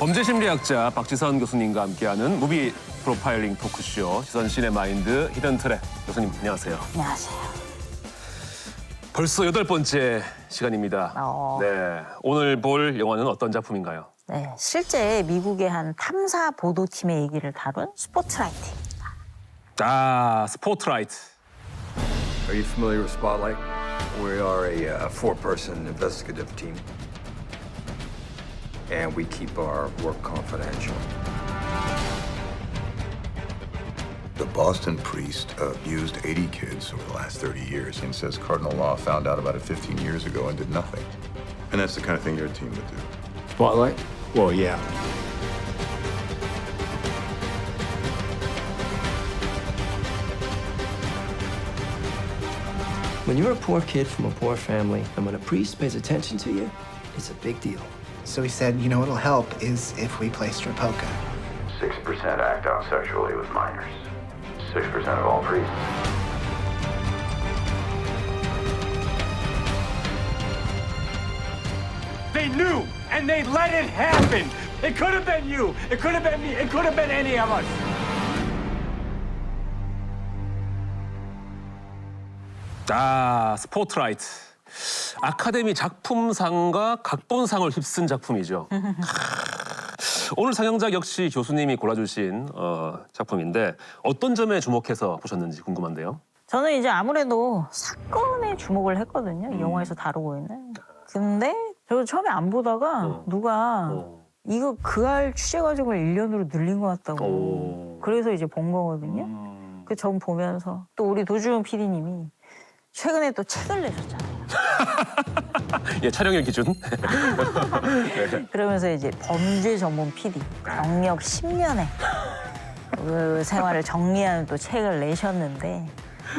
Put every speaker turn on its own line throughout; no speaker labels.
범죄심리학자 박지선 교수님과 함께하는 무비 프로파일링 토크쇼 지선 씨의 마인드 히든 트랙. 교수님 안녕하세요.
안녕하세요.
벌써 8번째 시간입니다. 네, 오늘 볼 영화는 어떤 작품인가요?
네, 실제 미국의 한 탐사 보도팀의 얘기를 다룬 스포트라이트입니다.
아, 스포트라이트.
Are you familiar with Spotlight? We are a four-person investigative team, and we keep our work confidential.
The Boston priest abused 80 kids over the last 30 years and says Cardinal Law found out about it 15 years ago and did nothing. And that's the kind of thing your team would do.
Spotlight? Well, yeah.
When you're a poor kid from a poor family, and when a priest pays attention to you, it's a big deal.
So he said, you know what'll help is if we play Strapoka.
6% act out sexually with minors. 6% of all priests.
They knew, and they let it happen. It could have been you. It could have been me. It could have been any of us.
아, 스포트라이트. 아카데미 작품상과 각본상을 휩쓴 작품이죠. 오늘 상영작 역시 교수님이 골라주신 작품인데 어떤 점에 주목해서 보셨는지 궁금한데요.
저는 이제 아무래도 사건에 주목을 했거든요. 이 영화에서 다루고 있는. 근데 저 처음에 안 보다가 누가 이거 그알 취재 과정을 1년으로 늘린 것 같다고. 그래서 이제 본 거거든요. 그 전 보면서 또 우리 도주훈 PD님이 최근에 또 책을 내셨잖아요.
예, 촬영일 기준.
그러면서 이제 범죄 전문 PD, 경력 10년의 그 생활을 정리하는 또 책을 내셨는데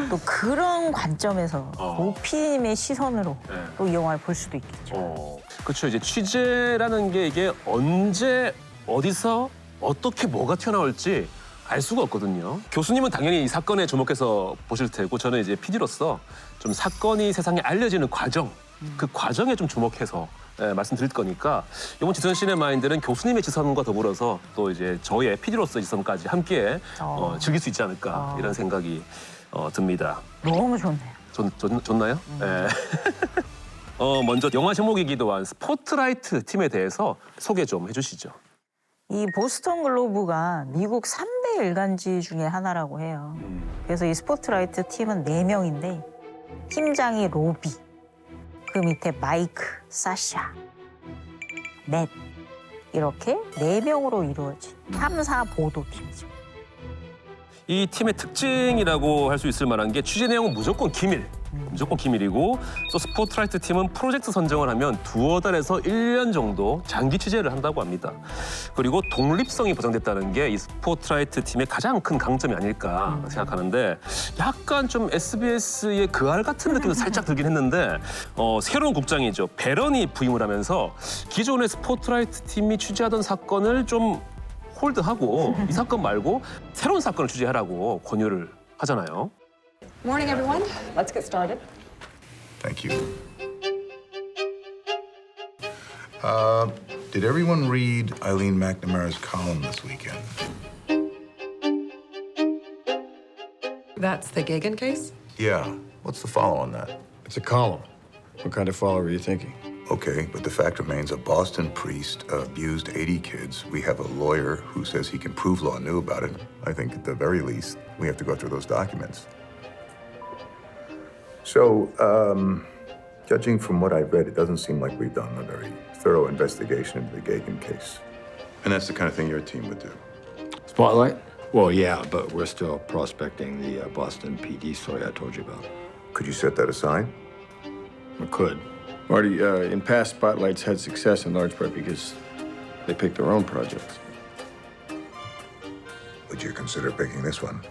또 그런 관점에서 오 PD님의 시선으로 또 이 영화를 볼 수도 있겠죠.
그렇죠. 이제 취재라는 게 이게 언제 어디서 어떻게 뭐가 튀어나올지 알 수가 없거든요. 교수님은 당연히 이 사건에 주목해서 보실 테고 저는 이제 PD로서 좀 사건이 세상에 알려지는 과정, 그 과정에 좀 주목해서 말씀드릴 거니까 이번 지선 시네마인드는 교수님의 지선과 더불어서 또 이제 저의 PD로서의 지선까지 함께 즐길 수 있지 않을까 이런 생각이 듭니다.
너무 좋네요.
좋나요? 네. 먼저 영화 제목이기도 한 스포트라이트 팀에 대해서 소개 좀 해주시죠.
이 보스턴 글로브가 미국 3대 일간지 중에 하나라고 해요. 그래서 이 스포트라이트 팀은 4명인데 팀장이 로비, 그 밑에 마이크, 사샤, 맷 이렇게 4명으로 이루어진 탐사 보도팀이죠.
이 팀의 특징이라고 할 수 있을 만한 게 취재 내용은 무조건 기밀. 무조건 기밀이고 또 스포트라이트 팀은 프로젝트 선정을 하면 2달에서 1년 정도 장기 취재를 한다고 합니다. 그리고 독립성이 보장됐다는 게 이 스포트라이트 팀의 가장 큰 강점이 아닐까 생각하는데 약간 좀 SBS의 그알 같은 느낌도 살짝 들긴 했는데 새로운 국장이죠. 배런이 부임을 하면서 기존의 스포트라이트 팀이 취재하던 사건을 좀 홀드하고 이 사건 말고 새로운 사건을 취재하라고 권유를 하잖아요.
Morning, everyone. Let's get started.
Thank you. Did everyone read Eileen McNamara's column this weekend?
That's the Gagin case?
Yeah. What's the follow on that?
It's a column. What kind of follow are you thinking?
Okay, but the fact remains a Boston priest abused 80 kids. We have a lawyer who says he can prove Law knew about it. I think at the very least, we have to go through those documents. So, judging from what I've read, it doesn't seem like we've done a very thorough investigation into the Gagin case. And that's the kind of thing your team would do.
Spotlight? Well, yeah, but we're still prospecting the Boston PD story I told you about.
Could you set that aside?
We could. Marty, in past Spotlights had success in large part because they picked their own projects.
Would you consider picking this one?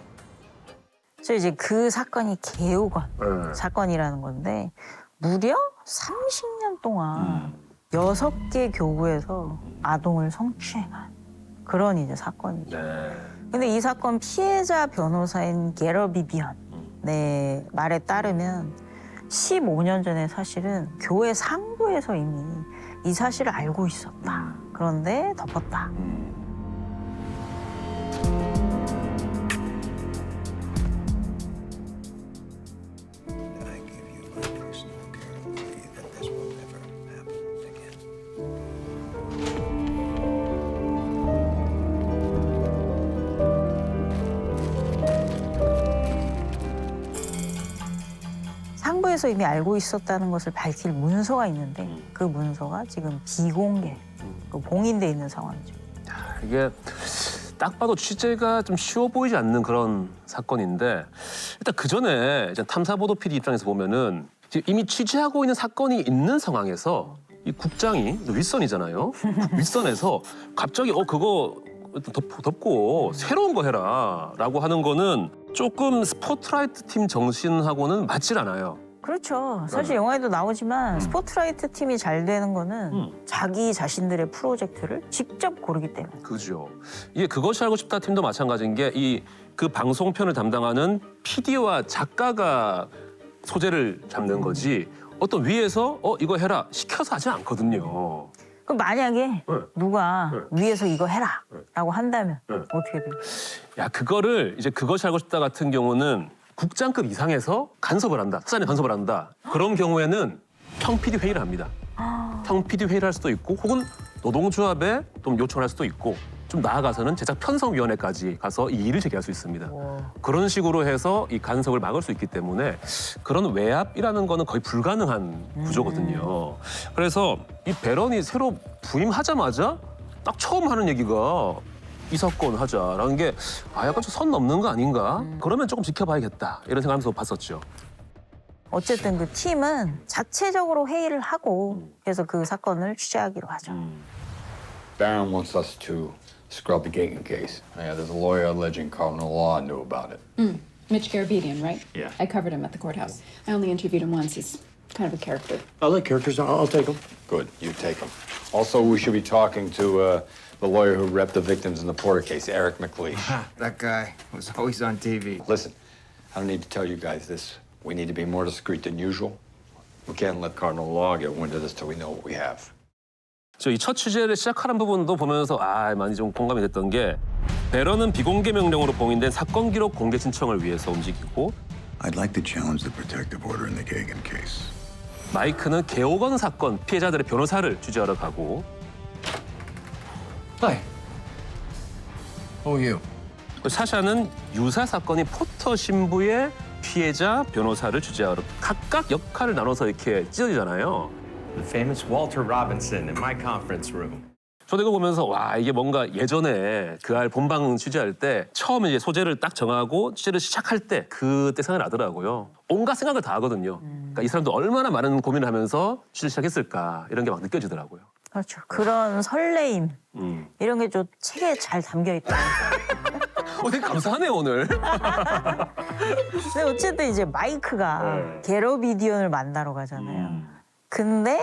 그래서 이제 그 사건이 개우건 사건이라는 건데 무려 30년 동안 6개 교구에서 아동을 성추행한 그런 이제 사건이죠. 근데 이 사건 피해자 변호사인 게러 비비언 말에 따르면 15년 전에 사실은 교회 상부에서 이미 이 사실을 알고 있었다. 그런데 덮었다.
I give you my personal guarantee that this will never happen again.
상부에서 이미 알고 있었다는 것을 밝힐 문서가 있는데 그 문서가 지금 비공개, 그 봉인돼 있는 상황이죠.
이게 딱 봐도 취재가 좀 쉬워 보이지 않는 그런 사건인데 일단 그 전에 탐사보도 PD 입장에서 보면은 지금 이미 취재하고 있는 사건이 있는 상황에서 이 국장이 윗선이잖아요. 윗선에서 갑자기 그거 덮고 새로운 거 해라라고 하는 거는 조금 스포트라이트 팀 정신하고는 맞질 않아요.
그렇죠. 사실 영화에도 나오지만 스포트라이트 팀이 잘 되는 거는 자기 자신들의 프로젝트를 직접 고르기 때문에.
그죠. 이게 그것이 알고 싶다 팀도 마찬가지인 게 그 방송편을 담당하는 PD와 작가가 소재를 잡는 거지 어떤 위에서 이거 해라 시켜서 하지 않거든요.
그럼 만약에 누가 위에서 이거 해라라고 한다면 어떻게 돼요?
야 그거를 이제 그것이 알고 싶다 같은 경우는 국장급 이상에서 간섭을 한다. 사전에 간섭을 한다. 그런 경우에는 평 PD 회의를 합니다. 평 PD 회의를 할 수도 있고 혹은 노동조합에 좀 요청할 수도 있고 좀 나아가서는 제작 편성위원회까지 가서 이 일을 제기할 수 있습니다. 그런 식으로 해서 이 간섭을 막을 수 있기 때문에 그런 외압이라는 거는 거의 불가능한 구조거든요. 그래서 이 배런이 새로 부임하자마자 딱 처음 하는 얘기가 이 사건 하자라는 게 약간 좀 선 넘는 거 아닌가? 그러면 조금 지켜봐야겠다 이런 생각하면서 봤었죠.
어쨌든 그 팀은 자체적으로 회의를 하고 그래서 그 사건을 취재하기로 하죠.
Barron wants us to scrub the Gagan case. Yeah, there's a lawyer alleging Cardinal Law knew about it.
Mitch Garabedian, right?
Yeah.
I covered him at the courthouse. I only interviewed him once. He's kind of a character.
I like characters. I'll take them. Good, you take them. Also, we should be talking to the lawyer who repped the victims in the Porter case, Eric McLeish.
That guy was always on TV.
Listen, I don't need to tell you guys this. We need to be more discreet than usual. We can't let Cardinal Law get wind of this till we know what we have.
저 이 첫 취재를 시작하는 부분도 보면서 많이 좀 공감이 됐던 게 배런은 비공개 명령으로 봉인된 사건 기록 공개 신청을 위해서 움직이고
I'd like to challenge the protective order in the Kagan case.
마이크는 개호건 사건 피해자들의 변호사를 취재하러 가고
Hi. Who are you?
사샤는 유사 사건이 포터 신부의 피해자 변호사를 취재하러 각각 역할을 나눠서 이렇게 찢어지잖아요.
The famous Walter Robinson in my conference room.
저도 이거 보면서 이게 뭔가 예전에 그 알 본방 취재할 때 처음 이제 소재를 딱 정하고 취재를 시작할 때 그때 생각이 나더라고요. 온갖 생각을 다 하거든요. 그러니까 이 사람도 얼마나 많은 고민을 하면서 취재를 시작했을까 이런 게 막 느껴지더라고요.
그렇죠. 그런 설레임 이런 게 좀 책에 잘 담겨 있다.
되게 감사하네요 오늘.
근데 어쨌든 이제 마이크가 게러비디언을 만나러 가잖아요. 근데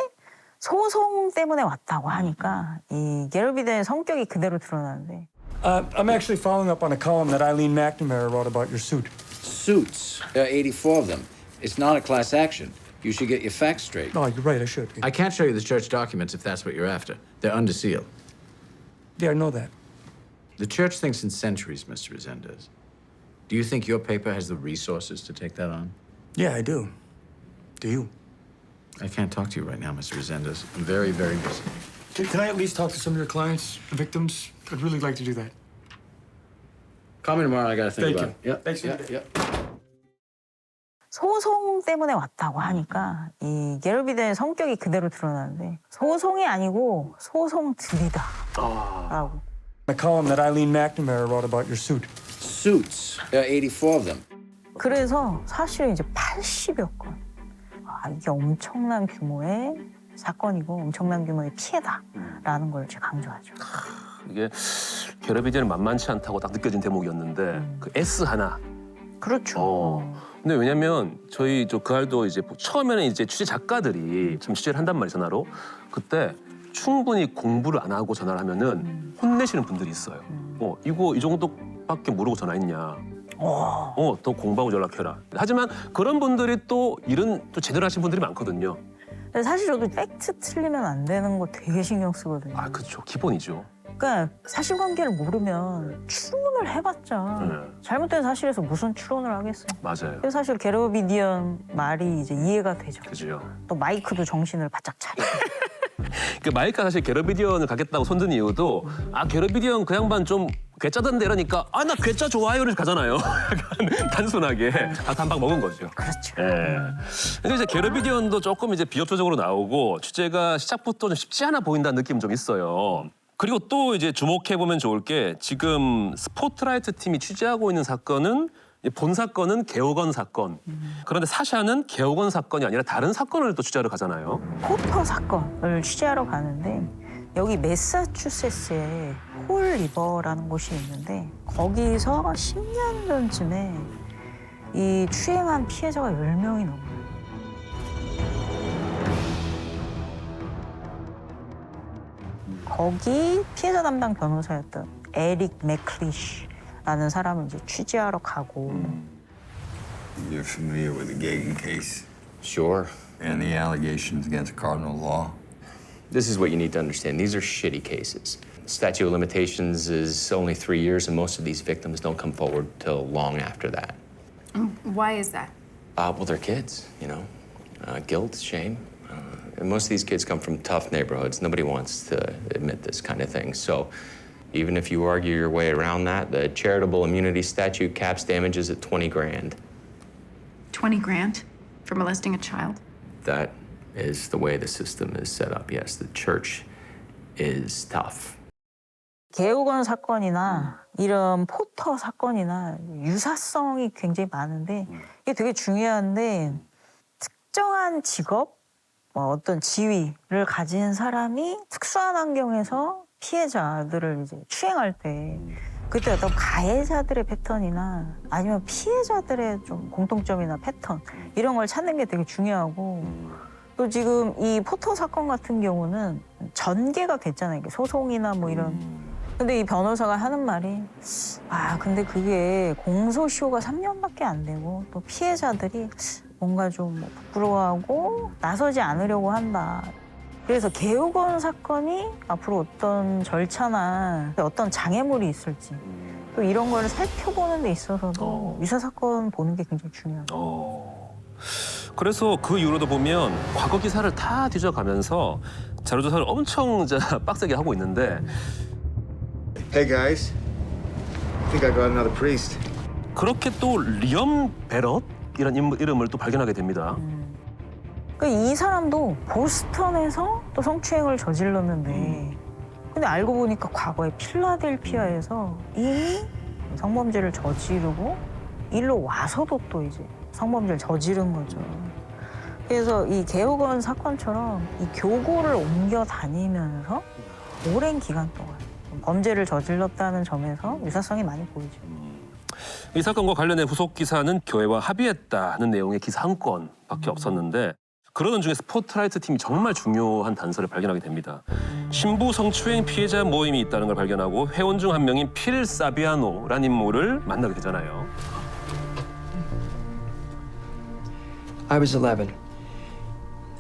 소송 때문에 왔다고 하니까 이 게러비디언의 성격이 그대로 드러나는데.
I'm actually following up on a column that Eileen McNamara wrote about your suit.
Suits. There are 84 of them. It's not a class action. You should get your facts straight.
No, you're right, I should.
I can't show you the church documents if that's what you're after. They're under seal.
Yeah, I know that.
The church thinks in centuries, Mr. Resendez. Do you think your paper has the resources to take that on?
Yeah, I do. Do you?
I can't talk to you right now, Mr. Resendez. I'm very, very busy.
Can I at least talk to some of your clients, the victims? I'd really like to do that.
Call me tomorrow. I gotta think
Thank
about
you.
it. Yeah.
Thanks for
yeah,
the-
yeah.
소송 때문에 왔다고 하니까 이 게러비디언의 성격이 그대로 드러나는데 소송이 아니고 소송들이다라고.
A column that Eileen McNamara wrote about your suit.
Suits. There are 84 of them.
그래서 사실은 이제 80여 건. 이게 엄청난 규모의 사건이고 엄청난 규모의 피해다라는 걸 제가 강조하죠.
이게 게러비디언은 만만치 않다고 딱 느껴진 대목이었는데 그 S 하나.
그렇죠.
근데 왜냐면 저희 그 알도 이제 처음에는 이제 취재 작가들이 좀 취재를 한단 말이에요 전화로. 그때 충분히 공부를 안 하고 전화를 하면은 혼내시는 분들이 있어요. 이거 이 정도밖에 모르고 전화했냐. 더 공부하고 연락해라. 하지만 그런 분들이 또 일은 또 제대로 하신 분들이 많거든요.
근데 사실 저도 팩트 틀리면 안 되는 거 되게 신경 쓰거든요.
아, 그렇죠. 기본이죠.
그러니까 사실관계를 모르면 추론을 해봤자 잘못된 사실에서 무슨 추론을 하겠어요.
맞아요.
그래서 사실 게러비디언 말이 이제 이해가 되죠.
그죠.
또 마이크도 정신을 바짝 차리고.
그 마이크가 사실 게러비디언을 가겠다고 손든 이유도 아 게러비디언 그 양반 좀 괴짜던데 이러니까 아 나 괴짜 좋아요를 가잖아요. 약간 단순하게 단박 먹은 거죠.
그렇죠.
예. 근데 이제 게러비디언도 조금 이제 비협조적으로 나오고 주제가 시작부터 좀 쉽지 않아 보인다는 느낌 좀 있어요. 그리고 또 이제 주목해 보면 좋을 게 지금 스포트라이트 팀이 취재하고 있는 사건은 본 사건은 개옥원 사건. 그런데 사샤는 개옥원 사건이 아니라 다른 사건을 또 취재하러 가잖아요.
포터 사건을 취재하러 가는데 여기 매사추세츠에 홀 리버라는 곳이 있는데 거기서 10년 전쯤에 이 추행한 피해자가 10명이 넘어요. 거기 피해자 담당 변호사였던 에릭 맥클리시라는 사람을 이제 취재하러 가고
You're familiar with the Gagan case
Sure.
and the allegations against Cardinal Law?
This is what you need to understand. These are shitty cases. Statute of limitations is only 3 years, and most of these victims don't come forward till long after that.
Why is that?
Well, they're kids, you know. Guilt, shame. And most of these kids come from tough neighborhoods. Nobody wants to admit this kind of thing. So even if you argue your way around that, the charitable immunity statute caps damages at 20 grand.
20 grand for molesting a child?
That is the way the system is set up. Yes, the church is tough.
개옥원 사건이나 이런 포터 사건이나 유사성이 굉장히 많은데 이게 되게 중요한데 특정한 직업, 어떤 지위를 가진 사람이 특수한 환경에서 피해자들을 이제 추행할 때 그때 어떤 가해자들의 패턴이나 아니면 피해자들의 좀 공통점이나 패턴 이런 걸 찾는 게 되게 중요하고 또 지금 이 포터 사건 같은 경우는 전개가 됐잖아요. 이게 소송이나 뭐 이런. 근데 이 변호사가 하는 말이 근데 그게 공소시효가 3년밖에 안 되고 또 피해자들이 뭔가 좀 부끄러워하고 나서지 않으려고 한다. 그래서 개옥원 사건이 앞으로 어떤 절차나 어떤 장애물이 있을지 또 이런 걸 살펴보는 데 있어서도 유사 사건 보는 게 굉장히 중요해요.
그래서 그 이후로도 보면 과거 기사를 다 뒤져가면서 자료조사를 엄청 빡세게 하고 있는데
Hey guys, I think I got another priest.
그렇게 또 리엄 베럿이라는 이름을 또 발견하게 됩니다.
이 사람도 보스턴에서 또 성추행을 저질렀는데 근데 알고 보니까 과거에 필라델피아에서 이미 성범죄를 저지르고 일로 와서도 또 이제 성범죄를 저지른 거죠. 그래서 이 개옥원 사건처럼 이 교구를 옮겨 다니면서 오랜 기간 동안 범죄를 저질렀다는 점에서 유사성이 많이 보이죠.
이 사건과 관련된 후속 기사는 교회와 합의했다는 내용의 기사 한 건밖에 없었는데 그러는 중에 스포트라이트 팀이 정말 중요한 단서를 발견하게 됩니다. 신부 성추행 피해자 모임이 있다는 걸 발견하고 회원 중 한 명인 필 사비아노라는 인물을 만나게 되잖아요.
I was 11,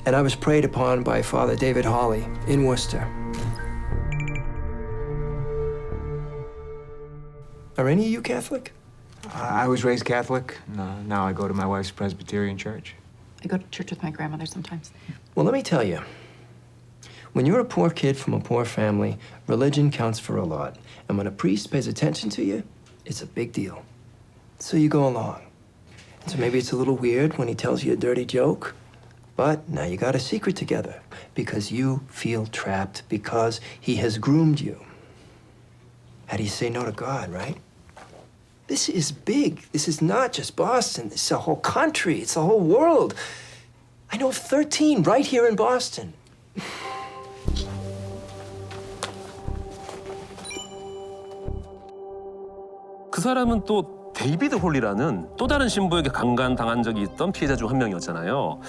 and I was preyed upon by Father David Hawley in Worcester. Are any of you Catholic?
I was raised Catholic. Now I go to my wife's Presbyterian church.
I go to church with my grandmother sometimes.
Well, let me tell you. When you're a poor kid from a poor family, religion counts for a lot. And when a priest pays attention to you, it's a big deal. So you go along. So maybe it's a little weird when he tells you a dirty joke, but now you got a secret together because you feel trapped because he has groomed you. How do you say no to God, right? This is big. This is not just Boston. This is a whole country. It's the whole world. I know of 13 right here in Boston.
그 사람은 또 데이비드 홀리라는 또 다른 신부에게 강간당한 적이 있던 피해자 중 한 명이었잖아요.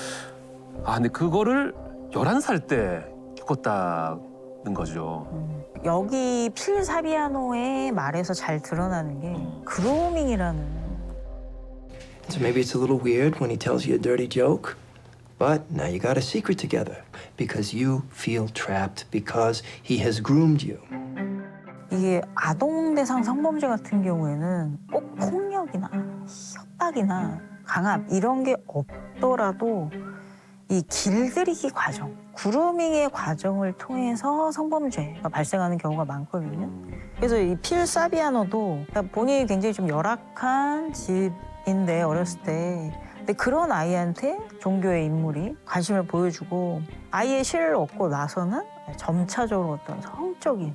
근데 그거를 11살 때 겪었다는 거죠.
여기 필 사비아노의 말에서 잘 드러나는 게 그루밍이라는.
So maybe it's a little weird when he tells you a dirty joke, But now you got a secret together because you feel trapped because he has groomed you.
이게 아동 대상 성범죄 같은 경우에는 꼭 폭력이나 협박이나 강압 이런 게 없더라도 이 길들이기 과정, 그루밍의 과정을 통해서 성범죄가 발생하는 경우가 많거든요. 그래서 이 필 사비아노도 그러니까 본인이 굉장히 좀 열악한 집인데 어렸을 때 근데 그런 아이한테 종교의 인물이 관심을 보여주고 아이의 실을 얻고 나서는 점차적으로 어떤 성적인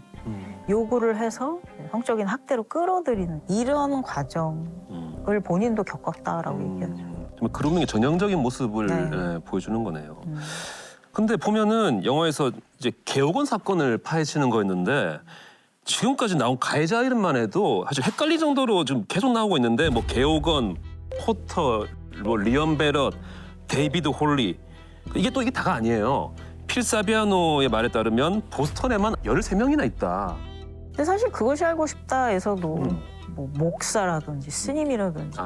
요구를 해서 성적인 학대로 끌어들이는 이런 과정을 본인도 겪었다라고 얘기하죠.
정말 그루밍의 전형적인 모습을 예, 보여주는 거네요. 근데 보면은 영화에서 이제 개옥원 사건을 파헤치는 거였는데 지금까지 나온 가해자 이름만 해도 사실 헷갈릴 정도로 좀 계속 나오고 있는데 뭐 개옥원, 포터, 뭐 리언 베럿, 데이비드 홀리 이게 다가 아니에요. 필 사비아노의 말에 따르면 보스턴에만 13명이나 있다.
근데 사실 그것이 알고 싶다에서도 뭐 목사라든지 스님이라든지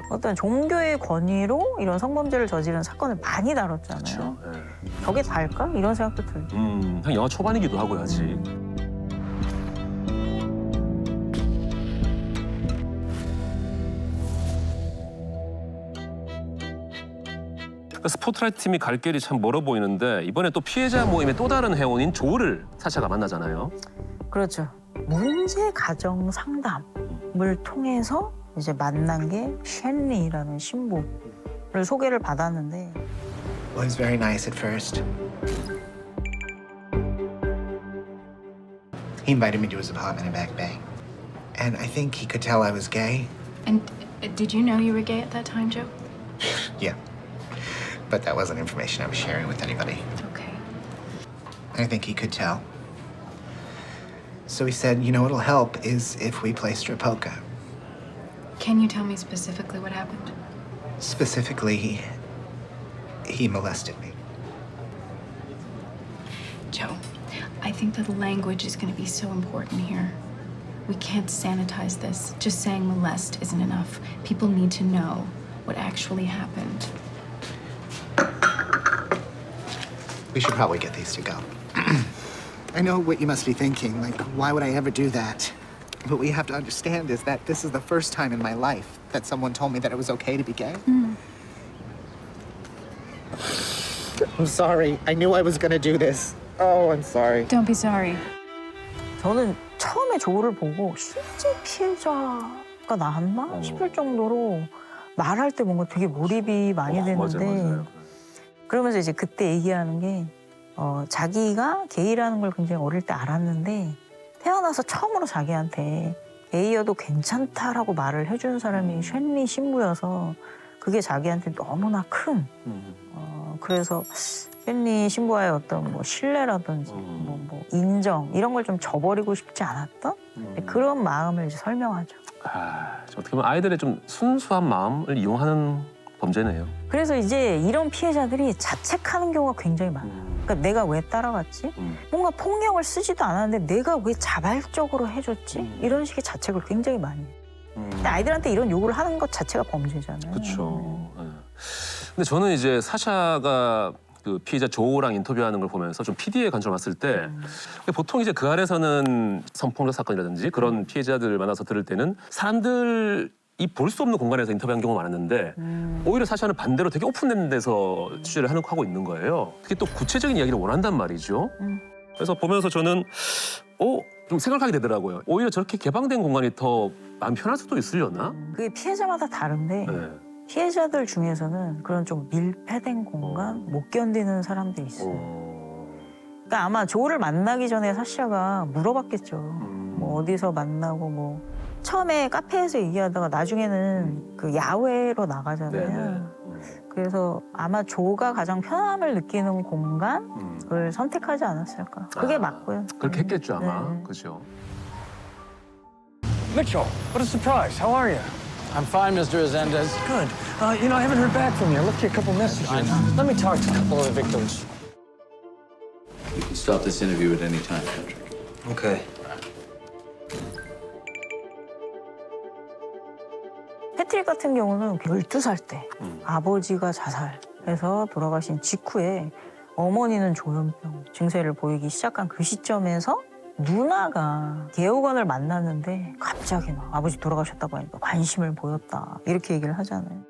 어떤 종교의 권위로 이런 성범죄를 저지른 사건을 많이 다뤘잖아요. 저게 다일까? 이런 생각도 들죠.
한 영화 초반이기도 하고요, 아직. 스포트라이트 팀이 갈 길이 참 멀어 보이는데 이번에 또 피해자 모임의 또 다른 회원인 조를 사샤가 만나잖아요.
그렇죠. 문제 가정 상담을 통해서 이제 만난 게 쉔리라는 신부를 소개를 받았는데
Well, he's very nice at first. He invited me to his apartment in Back Bay. And I think he could tell I was gay.
And did you know you were gay at that time, Joe?
Yeah. But that wasn't information I was sharing with anybody.
Okay.
I think he could tell. So he said, you know what'll help is if we play strip poker.
Can you tell me specifically what happened?
Specifically, he molested me.
Joe, I think that language is going to be so important here. We can't sanitize this. Just saying molest isn't enough. People need to know what actually happened.
We should probably get these to go. I know what you must be thinking, like, why would I ever do that? But what you have to understand is that this is the first time in my life that someone told me that it was okay to be gay. I'm sorry. I knew I was gonna do this. Oh, I'm sorry.
Don't be sorry.
저는 처음에 조를 보고 실제 피해자가 나왔나 싶을 정도로 말할 때 뭔가 되게 몰입이 많이 되는데
맞아요.
그러면서 이제 그때 얘기하는 게 자기가 게이라는 걸 굉장히 어릴 때 알았는데 태어나서 처음으로 자기한테 게이여도 괜찮다라고 말을 해준 사람이 쉔리 신부여서 그게 자기한테 너무나 큰 그래서 쉔리 신부와의 어떤 뭐 신뢰라든지 뭐 인정 이런 걸 좀 저버리고 싶지 않았던 그런 마음을 이제 설명하죠.
어떻게 보면 아이들의 좀 순수한 마음을 이용하는 범죄네요.
그래서 이제 이런 피해자들이 자책하는 경우가 굉장히 많아요. 그러니까 내가 왜 따라갔지? 뭔가 폭력을 쓰지도 않았는데 내가 왜 자발적으로 해줬지? 이런 식의 자책을 굉장히 많이 해요. 근데 아이들한테 이런 요구를 하는 것 자체가 범죄잖아요.
그렇죠. 근데 저는 이제 사샤가 그 피해자 조랑 인터뷰하는 걸 보면서 좀 PD의 관점을 봤을 때 보통 이제 그 아래서는 성폭력 사건이라든지 그런 피해자들 만나서 들을 때는 사람들이 볼 수 없는 공간에서 인터뷰한 경우가 많았는데 오히려 사샤는 반대로 되게 오픈된 데서 취재를 하고 있는 거예요. 특히 또 구체적인 이야기를 원한단 말이죠. 그래서 보면서 저는 좀 생각하게 되더라고요. 오히려 저렇게 개방된 공간이 더 마음 편할 수도 있으려나?
그게 피해자마다 다른데 피해자들 중에서는 그런 좀 밀폐된 공간 못 견디는 사람들이 있어요. 그러니까 아마 조를 만나기 전에 사샤가 물어봤겠죠. 뭐 어디서 만나고 뭐 처음에 카페에서 얘기하다가 나중에는 그 야외로 나가잖아요. 그래서 아마 조가 가장 편함을 느끼는 공간을 선택하지 않았을까. 그게 맞고요.
그렇게 했겠죠 아마. 그죠.
Mitchell, what a surprise. How are you? I'm fine, Mr. Resendez. Good. You know, I haven't heard back from you. I left you a couple messages. Let me talk to a couple of the victims.
You can stop this interview at any time, Patrick.
Okay.
패트릭 같은 경우는 12살 때 아버지가 자살 해서 돌아가신 직후에 어머니는 조현병 증세를 보이기 시작한 그 시점에서 누나가 개호관을 만났는데 갑자기 막 아버지 돌아가셨다고 하니까 관심을 보였다 이렇게 얘기를 하잖아요.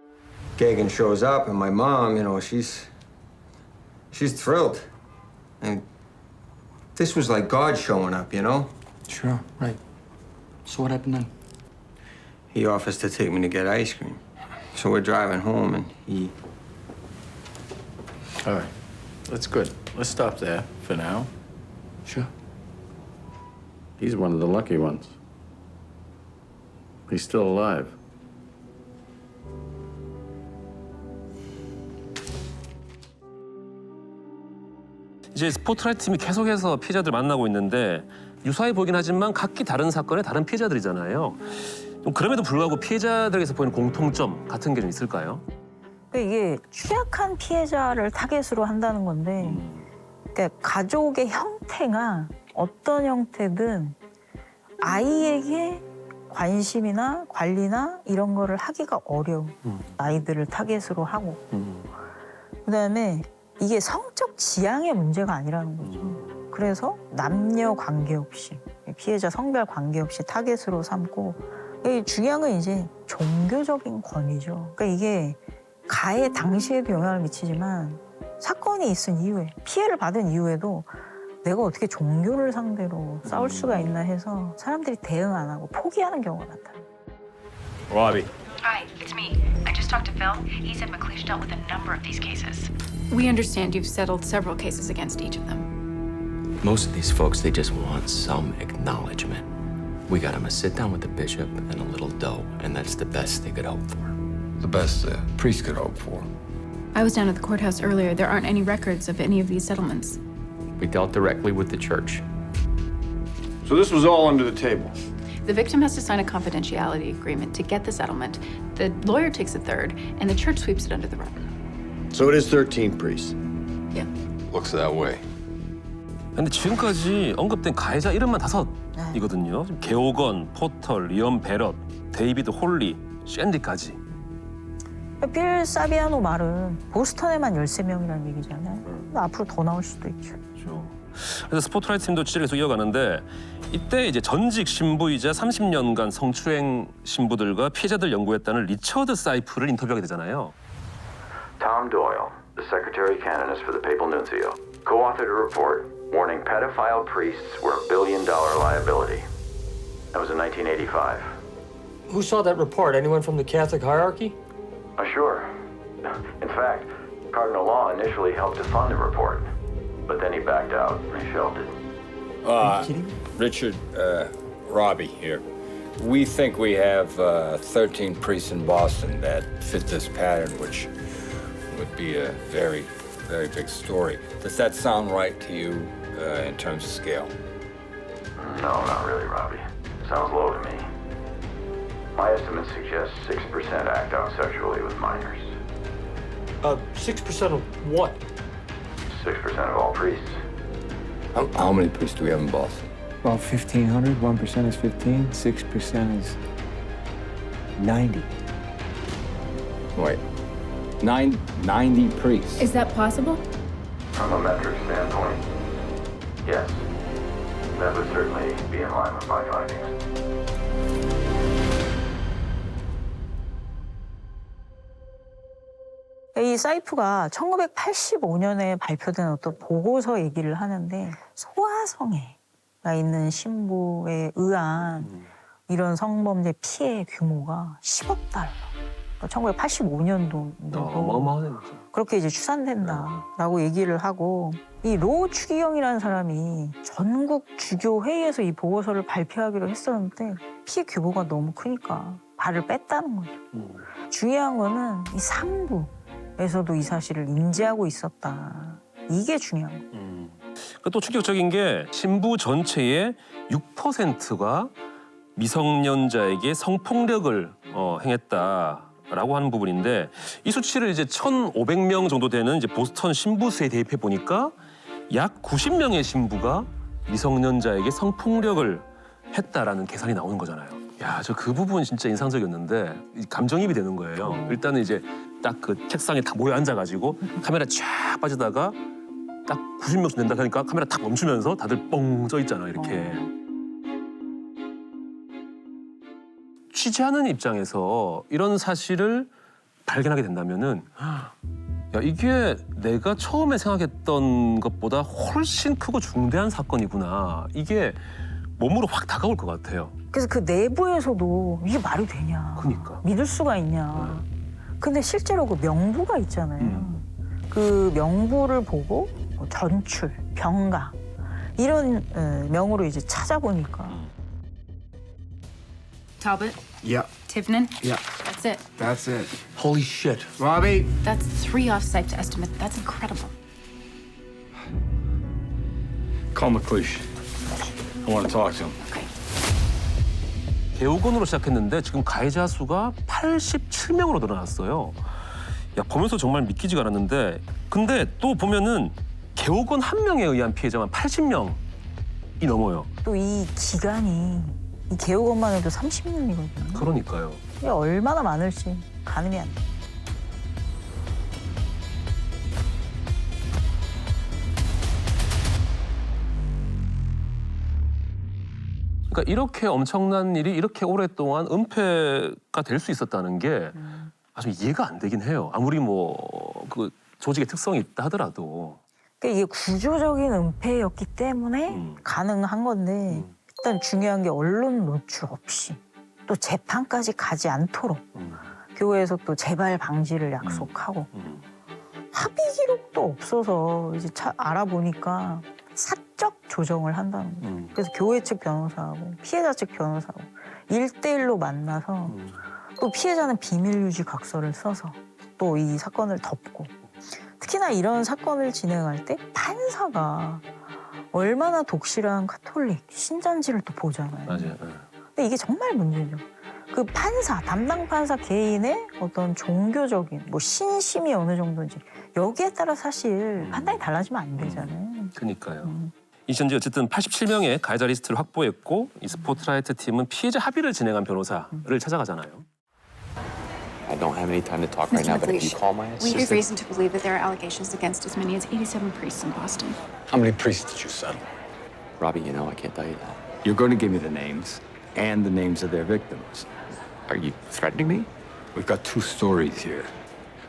Kagan shows up, and my mom, you know, she's thrilled. And this was like God showing up, you know?
Sure, right. So what happened then?
He offers to take me to get ice cream. So we're driving home, and he...
All right, that's good. Let's stop there for now.
Sure.
He's one of the lucky ones. He's still alive.
이제 스포트라이트 팀이 계속해서 피해자들 만나고 있는데 유사해 보이긴 하지만 각기 다른 사건의 다른 피해자들이잖아요. 좀 그럼에도 불구하고 피해자들에게서 보이는 공통점 같은 게 좀 있을까요?
이게 취약한 피해자를 타겟으로 한다는 건데 그러니까 가족의 형태가 어떤 형태든 아이에게 관심이나 관리나 이런 거를 하기가 어려워. 아이들을 타겟으로 하고. 그다음에 이게 성적 지향의 문제가 아니라는 거죠. 그래서 남녀 관계없이 피해자 성별 관계없이 타겟으로 삼고 중요한 건 이제 종교적인 권위죠. 그러니까 이게 가해 당시에도 영향을 미치지만 사건이 있은 이후에 피해를 받은 이후에도 내가 어떻게 종교를 상대로 싸울 수가 있나 해서 사람들이 대응 안 하고 포기하는 경우가 나타나요.
Robbie.
Hi, it's me. I just talked to Phil. He said McLeish dealt with a number of these cases.
We understand you've settled several cases against each of them.
Most of these folks, they just want some acknowledgement. We got them a sit down with the bishop and a little dough, and that's the best they could hope for.
The best the priest could hope for.
I was down at the courthouse earlier. There aren't any records of any of these settlements.
We dealt directly with the church.
So this was all under the table.
The victim has to sign a confidentiality agreement to get the settlement. The lawyer takes a third, and the church sweeps it under the rug.
So it is 13 priests.
Yeah.
Looks that way.
근데 지금까지 언급된 가해자 이름만 5이거든요. 개호건, 포터, 리언 베럿, 데이비드 홀리, 샌디까지.
빌 사비아노 말은 보스턴에만 13명이라는 얘기잖아요. 근데 앞으로 더 나올 수도 있죠.
그렇죠. 그래서 스포트라이트 팀도 취재를 계속 이어가는데 이때 이제 전직 신부이자 30년간 성추행 신부들과 피해자들 연구했다는 리처드 사이프를 인터뷰하게 되잖아요.
Tom Doyle, the secretary canonist for the papal nuncio, co-authored a report warning pedophile priests were a billion-dollar liability. That was in 1985.
Who saw that report? Anyone from the Catholic hierarchy?
Sure. In fact, Cardinal Law initially helped to fund the report, but then he backed out and shelved it.
Richard, Robbie here. We think we have 13 priests in Boston that fit this pattern, which would be a very, very big story. Does that sound right to you in terms of scale?
No, not really, Robbie. Sounds low to me. My estimates suggest 6% act out sexually with minors.
6% of what?
6% of all priests.
How many priests do we have in Boston?
About 1,500. 1% is 15. 6% is 90.
Wait, 90 priests?
Is that possible?
From a metric standpoint, yes. That would certainly be in line with my findings.
이 사이프가 1985년에 발표된 어떤 보고서 얘기를 하는데 소아성애가 있는 신부에 의한 이런 성범죄 피해 규모가 10억 달러. 그러니까 1985년도도
어마어마하네 진짜.
그렇게 이제 추산된다라고 얘기를 하고 이 로 추기경이라는 사람이 전국 주교 회의에서 이 보고서를 발표하기로 했었는데 피해 규모가 너무 크니까 발을 뺐다는 거죠. 중요한 거는 이 상부에서도 이 사실을 인지하고 있었다. 이게 중요한 거예요.
또 충격적인 게 신부 전체의 6%가 미성년자에게 성폭력을 행했다라고 하는 부분인데 이 수치를 이제 1,500명 정도 되는 이제 보스턴 신부수에 대입해 보니까 약 90명의 신부가 미성년자에게 성폭력을 했다라는 계산이 나오는 거잖아요. 야, 저 그 부분 진짜 인상적이었는데 감정이입이 되는 거예요. 일단은 이제 딱 그 책상에 다 모여 앉아가지고 카메라 쫙 빠지다가 딱 90명수 된다 하니까 카메라 탁 멈추면서 다들 뻥 쪄 있잖아요, 이렇게. 취재하는 입장에서 이런 사실을 발견하게 된다면은 야, 이게 내가 처음에 생각했던 것보다 훨씬 크고 중대한 사건이구나. 이게 몸으로 확 다가올 것 같아요.
그래서 그 내부에서도 이게 말이 되냐.
그러니까.
믿을 수가 있냐. 근데 실제로 그 명부가 있잖아요. 그 명부를 보고 뭐 전출, 병가 이런 명으로 이제 찾아보니까
Talbot?
Yeah.
Tivnan?
Yeah.
That's it.
That's it. Holy shit. Robbie!
That's 3 off-site to estimate. That's incredible.
Call McLeish. I want to talk to him.
개우건으로 시작했는데 지금 가해자 수가 87명으로 늘어났어요. 야, 보면서 정말 믿기지가 않았는데 근데 또 보면은 개우건 한 명에 의한 피해자만 80명이 넘어요.
또 이 기간이 이 개우건만 해도 30년이거든요.
그러니까요.
이게 얼마나 많을지 가늠이 안 돼.
그러니까 이렇게 엄청난 일이 이렇게 오랫동안 은폐가 될 수 있었다는 게 아주 이해가 안 되긴 해요. 아무리 뭐 그 조직의 특성이 있다 하더라도.
그러니까 이게 구조적인 은폐였기 때문에 가능한 건데 일단 중요한 게 언론 노출 없이 또 재판까지 가지 않도록 교회에서 또 재발 방지를 약속하고 합의 기록도 없어서 이제 알아보니까 사적 조정을 한다는 거예요. 그래서 교회 측 변호사하고 피해자 측 변호사하고 1대1로 만나서 또 피해자는 비밀 유지 각서를 써서 또 이 사건을 덮고 특히나 이런 사건을 진행할 때 판사가 얼마나 독실한 카톨릭 신자인지를 또 보잖아요.
맞아요.
근데 이게 정말 문제죠. 그 판사, 담당 판사 개인의 어떤 종교적인 뭐 신심이 어느 정도인지 여기에 따라 사실 판단이 달라지면 안 되잖아요.
그러니까요. 이 현재 어쨌든 87명의 가해자 리스트를 확보했고 이 스포트라이트 팀은 피해자 합의를 진행한 변호사를 찾아가잖아요.
I don't have any time to talk right now, but if you call my
We have
assistant...
reason to believe that there are allegations against as many as 87 priests in Boston.
How many priests did you settle?
Robbie, you know I can't tell you that.
You're going to give me the names and the names of their victims.
Are you threatening me?
We've got 2 stories here.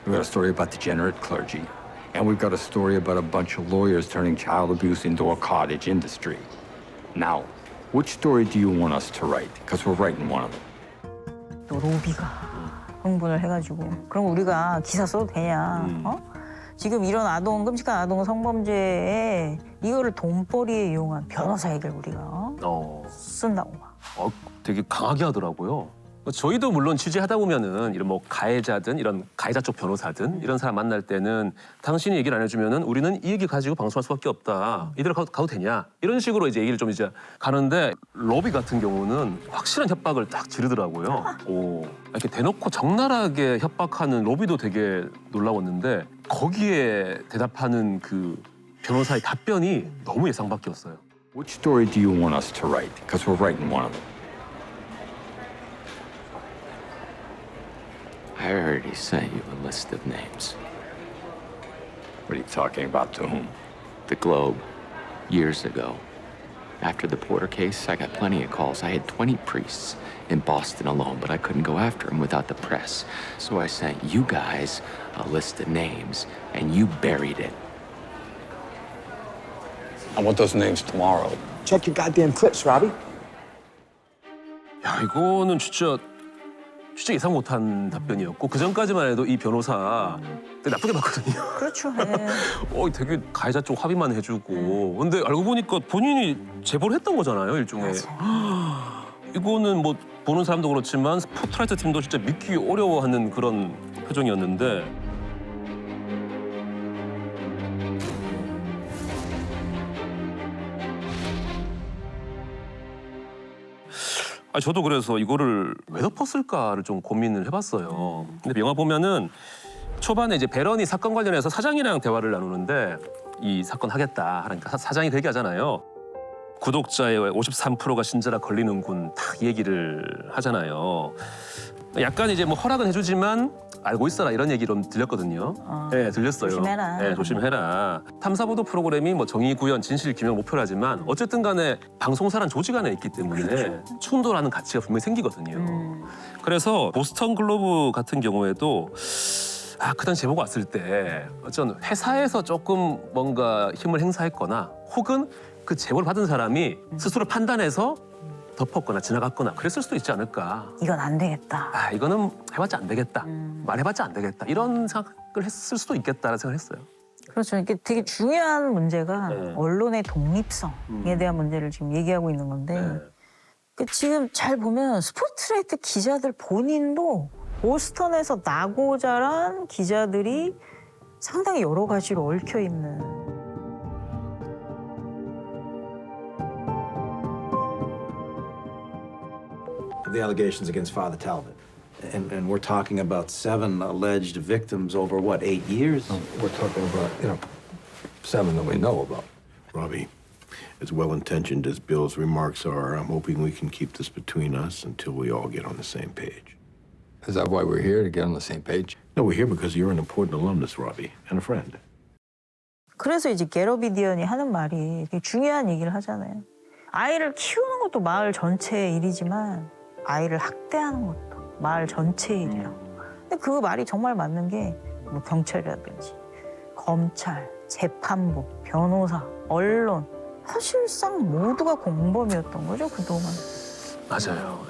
We've got a story about degenerate clergy, and we've got a story about a bunch of lawyers turning child abuse into a cottage industry. Now, which story do you want us to write? Because we're writing one of them.
또 로비가 흥분을 해가지고 그럼 우리가 기사 써도 되냐? 지금 이런 끔찍한 아동 성범죄에 이거를 돈벌이에 이용한 변호사 얘기를 우리가 쓴다고 막.
되게 강하게 하더라고요. 저희도 물론 취재하다 보면은 이런 뭐 가해자든 이런 가해자 쪽 변호사든 이런 사람 만날 때는 당신이 얘기를 안 해주면은 우리는 이 얘기 가지고 방송할 수밖에 없다. 이대로 가도 되냐? 이런 식으로 이제 얘기를 좀 이제 가는데 로비 같은 경우는 확실한 협박을 딱 지르더라고요. 이렇게 대놓고 적나라하게 협박하는 로비도 되게 놀라웠는데 거기에 대답하는 그 변호사의 답변이 너무 예상 밖이었어요.
Which story do you want us to write? Because we're writing one of them.
I already sent you a list of names.
What are you talking about? To whom?
The Globe, years ago. After the Porter case, I got plenty of calls. I had 20 priests in Boston alone, but I couldn't go after them without the press. So I sent you guys a list of names, and you buried it.
I want those names tomorrow.
Check your goddamn clips, Robbie.
야, 이거는 진짜 예상 못한 답변이었고 그 전까지만 해도 이 변호사 되게 나쁘게 봤거든요.
그렇죠. 네.
되게 가해자 쪽 합의만 해주고 근데 알고 보니까 본인이 제보를 했던 거잖아요, 일종의. 이거는 뭐 보는 사람도 그렇지만 스포트라이트 팀도 진짜 믿기 어려워하는 그런 표정이었는데 저도 그래서 이거를 왜 덮었을까를 좀 고민을 해봤어요. 근데 영화 보면은 초반에 이제 베런이 사건 관련해서 사장이랑 대화를 나누는데 이 사건 하겠다 하니까 사장이 대기하잖아요. 구독자의 53%가 신자라 걸리는군 딱 얘기를 하잖아요. 약간 이제 뭐 허락은 해주지만 알고 있어라 이런 얘기 좀 들렸거든요. 네, 들렸어요.
조심해라.
네, 조심해라. 탐사보도 프로그램이 뭐 정의 구현, 진실 규명 목표라지만 어쨌든 간에 방송사란 조직 안에 있기 때문에 충돌하는 가치가 분명히 생기거든요. 그래서 보스턴 글로브 같은 경우에도 그 당시 제보가 왔을 때 어쩐 회사에서 조금 뭔가 힘을 행사했거나 혹은 그 제보를 받은 사람이 스스로 판단해서 덮었거나 지나갔거나 그랬을 수도 있지 않을까.
이건 안 되겠다.
이거는 해봤자 안 되겠다. 말해봤자 안 되겠다. 이런 생각을 했을 수도 있겠다라는 생각을 했어요.
그렇죠. 이게 되게 중요한 문제가 언론의 독립성에 대한 문제를 지금 얘기하고 있는 건데 지금 잘 보면 스포트라이트 기자들 본인도 보스턴에서 나고 자란 기자들이 상당히 여러 가지로 얽혀 있는.
The allegations against Father Talbot. And we're talking about 7 alleged victims over, what, 8 years?
We're talking about, 7 that we know about.
Robbie, as well-intentioned as Bill's remarks are, I'm hoping we can keep this between us until we all get on the same page.
Is that why we're here, to get on the same page?
No, we're here because you're an important alumnus, Robbie, and a friend.
그래서 이제 게러비디언이 하는 말이 되게 중요한 얘기를 하잖아요. 아이를 키우는 것도 마을 전체의 일이지만 아이를 학대하는 것도 마을 전체의 일이라고. 근데 그 말이 정말 맞는 게 뭐 경찰이라든지 검찰, 재판부, 변호사, 언론 사실상 모두가 공범이었던 거죠, 그동안.
맞아요.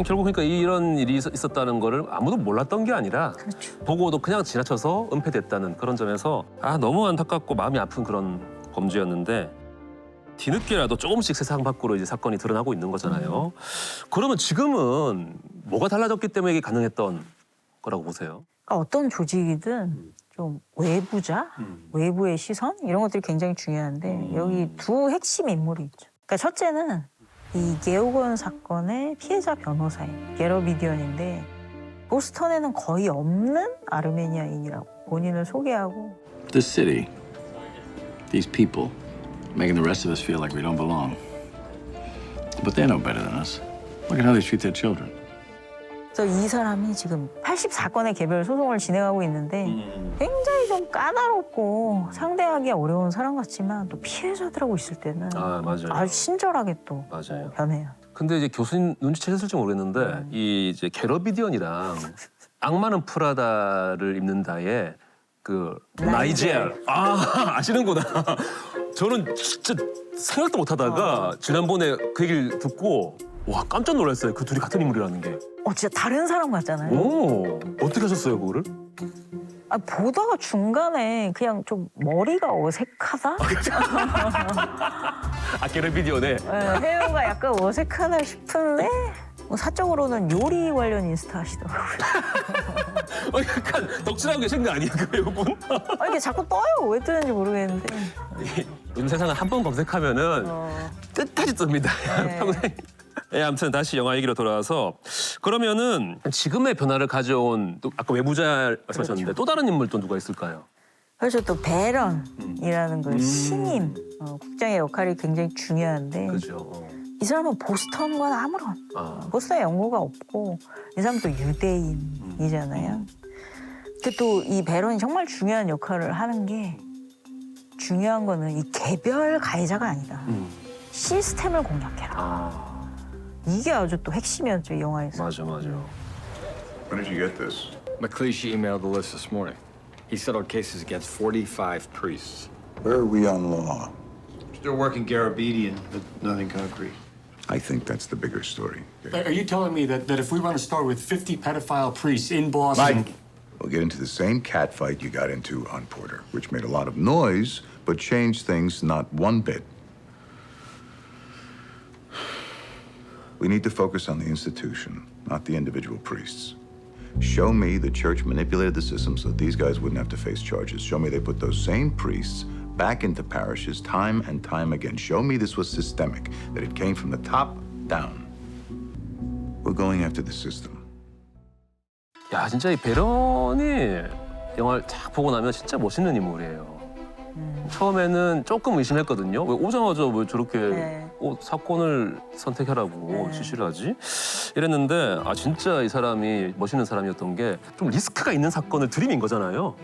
결국 그러니까 이런 일이 있었다는 거를 아무도 몰랐던 게 아니라 보고도 그냥 지나쳐서 은폐됐다는 그런 점에서 너무 안타깝고 마음이 아픈 그런 범죄였는데 뒤늦게라도 조금씩 세상 밖으로 이제 사건이 드러나고 있는 거잖아요. 그러면 지금은 뭐가 달라졌기 때문에 이게 가능했던 거라고 보세요?
그러니까 어떤 조직이든 좀 외부자, 외부의 시선 이런 것들이 굉장히 중요한데 여기 두 핵심 인물이 있죠. 그러니까 첫째는 이 게오건 사건의 피해자 변호사인 게러비디언인데 보스턴에는 거의 없는 아르메니아인이라고 본인을 소개하고
This city, these people, making the rest of us feel like we don't belong. But they know better than us. Look at how they treat their children.
그래서 이 사람이 지금 84건의 개별 소송을 진행하고 있는데 굉장히 좀 까다롭고 상대하기 어려운 사람 같지만 또 피해자들하고 있을 때는
맞아요.
아주 친절하게 또
맞아요.
변해요.
근데 이제 교수님 눈치채셨을지 모르겠는데 이 이제 게러비디언이랑 악마는 프라다를 입는다의 그 나이젤 아시는구나. 저는 진짜 생각도 못하다가 지난번에 그 얘기를 듣고 와 깜짝 놀랐어요. 그 둘이 같은 인물이라는 게.
진짜 다른 사람 같잖아요.
어떻게 하셨어요 그거를?
보다가 중간에 그냥 좀 머리가 어색하다?
게러비디언에?
네, 해우가 약간 어색하다 싶은데 사적으로는 요리 관련 인스타 하시더라고요.
약간 덕질하고 계신 거 아니에요 그 배우분?
이게 자꾸 떠요. 왜 뜨는지 모르겠는데.
요즘 세상은 한 번 검색하면은 끝까지 뜹니다. 평생. 아무튼 다시 영화 얘기로 돌아와서 그러면은 지금의 변화를 가져온 또 아까 외부자 말씀하셨는데 또 다른 인물 또 누가 있을까요?
그래서 또 베런이라는 그 신임 국장의 역할이 굉장히 중요한데 이 사람은 보스턴과는 아무런 보스턴에 연고가 없고 이 사람도 유대인이잖아요. 근데 또 이 베런이 정말 중요한 역할을 하는 게 중요한 거는 이 개별 가해자가 아니다. 시스템을 공략해라. 이게 아주 또 핵심이었죠, 이 영화에서.
맞아.
When did you get this?
McLeish emailed the list this morning. He settled cases against 45 priests.
Where are we on law?
Still working Garabedian, but nothing concrete.
I think that's the bigger story.
Are you telling me that if we run a store with 50 pedophile priests in Boston...
Mike, we'll get into the same catfight you got into on Porter, which made a lot of noise, but changed things not one bit. We need to focus on the institution, not the individual priests. Show me the church manipulated the system so that these guys wouldn't have to face charges. Show me they put those same priests back into parishes time and time again. Show me this was systemic, that it came from the top down. We're going after the system.
야 진짜 이 베런이 영화를 딱 보고 나면 진짜 멋있는 인물이에요. 처음에는 조금 의심했거든요. 왜 오자마자 왜 저렇게 사건을 선택하라고 지시를 하지? 이랬는데 진짜 이 사람이 멋있는 사람이었던 게 좀 리스크가 있는 사건을 들이민 거잖아요.